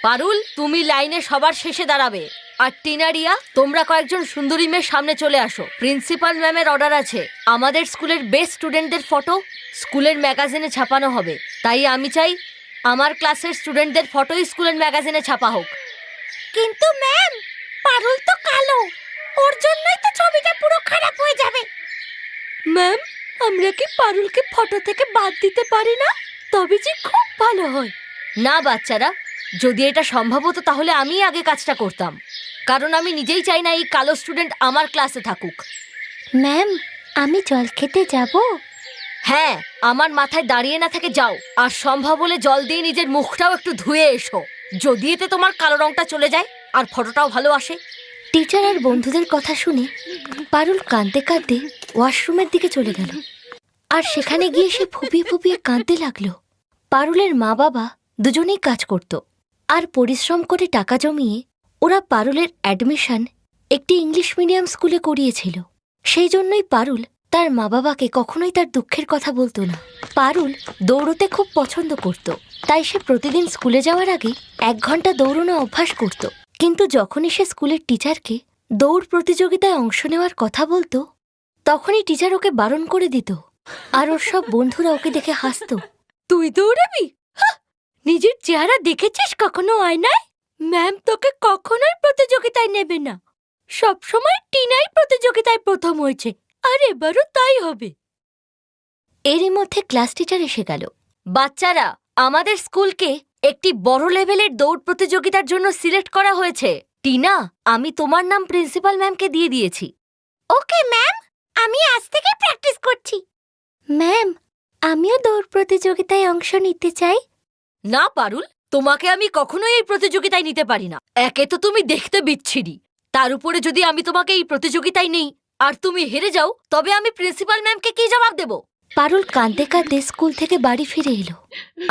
পারুল, তুমি লাইনে সবার শেষে দাঁড়াবে। আর টিনা, রিয়া, তোমরা কয়েকজন সুন্দরী মেয়ের সামনে চলে আসো। প্রিন্সিপাল ম্যামের অর্ডার আছে, আমাদের স্কুলের বেস্ট স্টুডেন্টদের ফটো স্কুলের ম্যাগাজিনে ছাপানো হবে। তাই আমি চাই আমার ক্লাসের স্টুডেন্টদের ফটোই স্কুলের ম্যাগাজিনে ছাপা হোক। কিন্তু ম্যাম, পারুল তো কালো, ওর জন্যই তো ছবিটা পুরো খারাপ হয়ে যাবে। ম্যাম, আমরা কি পারুলকে ফটো থেকে বাদ দিতে পারি না? তবে যে খুব ভালো হয়। না বাচ্চারা, যদি এটা সম্ভব হতো তাহলে আমি আগে কাজটা করতাম, কারণ আমি নিজেই চাই না এই কালো স্টুডেন্ট আমার ক্লাসে থাকুক। ম্যাম, আমি জল খেতে যাব? হ্যাঁ, আমার মাথায় দাঁড়িয়ে না থেকে যাও, আর সম্ভব হলে জল দিয়ে নিজের মুখটাও একটু ধুয়ে এসো, যদি এতে তোমার কালো রংটা চলে যায় আর ফটোটাও ভালো আসে। টিচার আর বন্ধুদের কথা শুনে পারুল কাঁদতে কাঁদতে ওয়াশরুমের দিকে চলে গেল। আর সেখানে গিয়ে সে ফুপিয়ে ফুপিয়ে কাঁদতে লাগলো। পারুলের মা বাবা দুজনেই কাজ করত, আর পরিশ্রম করে টাকা জমিয়ে ওরা পারুলের অ্যাডমিশন একটি ইংলিশ মিডিয়াম স্কুলে করিয়েছিল। সেই জন্যই পারুল তার মা বাবাকে কখনোই তার দুঃখের কথা বলতো না। পারুল দৌড়তে খুব পছন্দ করত, তাই সে প্রতিদিন স্কুলে যাওয়ার আগে 1 ঘন্টা দৌড়ানো অভ্যাস করত। কিন্তু যখনই সে স্কুলের টিচারকে দৌড় প্রতিযোগিতায় অংশ নেওয়ার কথা বলতো, তখনই টিচার ওকে বারণ করে দিত, আর ওর সব বন্ধুরা ওকে দেখে হাসত। তুই দৌড়াবি? নিজের চেহারা দেখেছিস কখনো আয়নায়? ম্যাম তোকে কখনোই প্রতিযোগিতায় নেবে না। সবসময় টিনাই প্রতিযোগিতায় প্রথম হয়েছে, আর এবারও তাই হবে। এরই মধ্যে ক্লাস টিচার এসে গেল। বাচ্চারা, আমাদের স্কুলকে একটি বড় লেভেলের দৌড় প্রতিযোগিতার জন্য সিলেক্ট করা হয়েছে। টিনা, আমি তোমার নাম প্রিন্সিপাল ম্যামকে দিয়ে দিয়েছি। ওকে ম্যাম, আমি আজ থেকে প্র্যাকটিস করছি। ম্যাম, আমিও দৌড় প্রতিযোগিতায় অংশ নিতে চাই। না পারুল, তোমাকে আমি কখনোই এই প্রতিযোগিতায় নিতে পারি না। একে তো তুমি দেখতে বিচ্ছিরি, তার উপরে যদি আমি তোমাকে এই প্রতিযোগিতায় নেই আর তুমি হেরে যাও, তবে আমি প্রিন্সিপাল ম্যামকে কি জবাব দেব? পারুল কাঁদতে কাঁদতে স্কুল থেকে বাড়ি ফিরে এলো,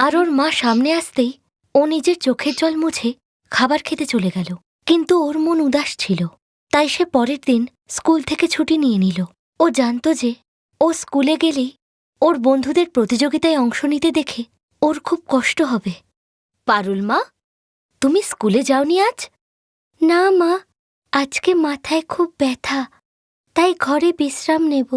আর ওর মা সামনে আসতেই ও নিজের চোখের জল মুছে খাবার খেতে চলে গেল। কিন্তু ওর মন উদাস ছিল, তাই সে পরের দিন স্কুল থেকে ছুটি নিয়ে নিল। ও জানত যে ও স্কুলে গেলেই ওর বন্ধুদের প্রতিযোগিতায় অংশ নিতে দেখে ওর খুব কষ্ট হবে। পারুল মা, তুমি স্কুলে যাওনি আজ? না মা, আজকে মাথায় খুব ব্যথা, তাই ঘরে বিশ্রাম নেব।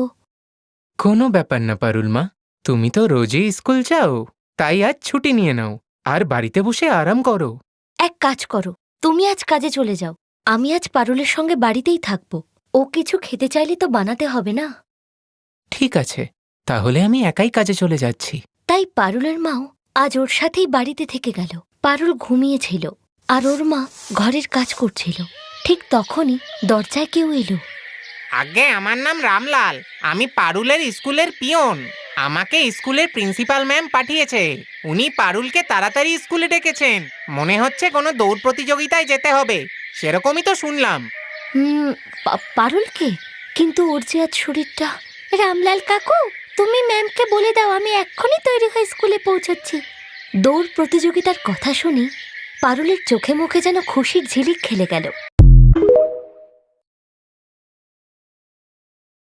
কোনো ব্যাপার না পারুল মা, তুমি তো রোজই স্কুল যাও, তাই আজ ছুটি নিয়ে নাও আর বাড়িতে বসে আরাম করো। এক কাজ করো, তুমি আজ কাজে চলে যাও, আমি আজ পারুলের সঙ্গে বাড়িতেই থাকব। ও কিছু খেতে চাইলে তো বানাতে হবে না। ঠিক আছে, তাহলে আমি একাই কাজে চলে যাচ্ছি। তাই পারুলের মাও আজ ওর সাথেই বাড়িতে থেকে গেল। পারুল ঘুমিয়েছিল আর ওর মা ঘরের কাজ করছিল। ঠিক তখনই দরজায় কেউ এলো। আগে আমার নাম রামলাল, আমি পারুলের স্কুলের পিয়ন। আমাকে স্কুলের প্রিন্সিপাল ম্যাম পাঠিয়েছে। উনি পারুলকে তাড়াতাড়ি স্কুলে ডেকেছেন। মনে হচ্ছে কোনো দৌড় প্রতিযোগিতায় যেতে হবে, সেরকমই তো শুনলাম। পারুলকে? কিন্তু ওর যে আজ শরীরটা। রামলাল কাকু, তুমি ম্যামকে বলে দাও আমি এক্ষুনি তৈরি হয়ে স্কুলে পৌঁছচ্ছি। দৌড় প্রতিযোগিতার কথা শুনি পারুলের চোখে মুখে যেন খুশির ঝিলিক খেলে গেল।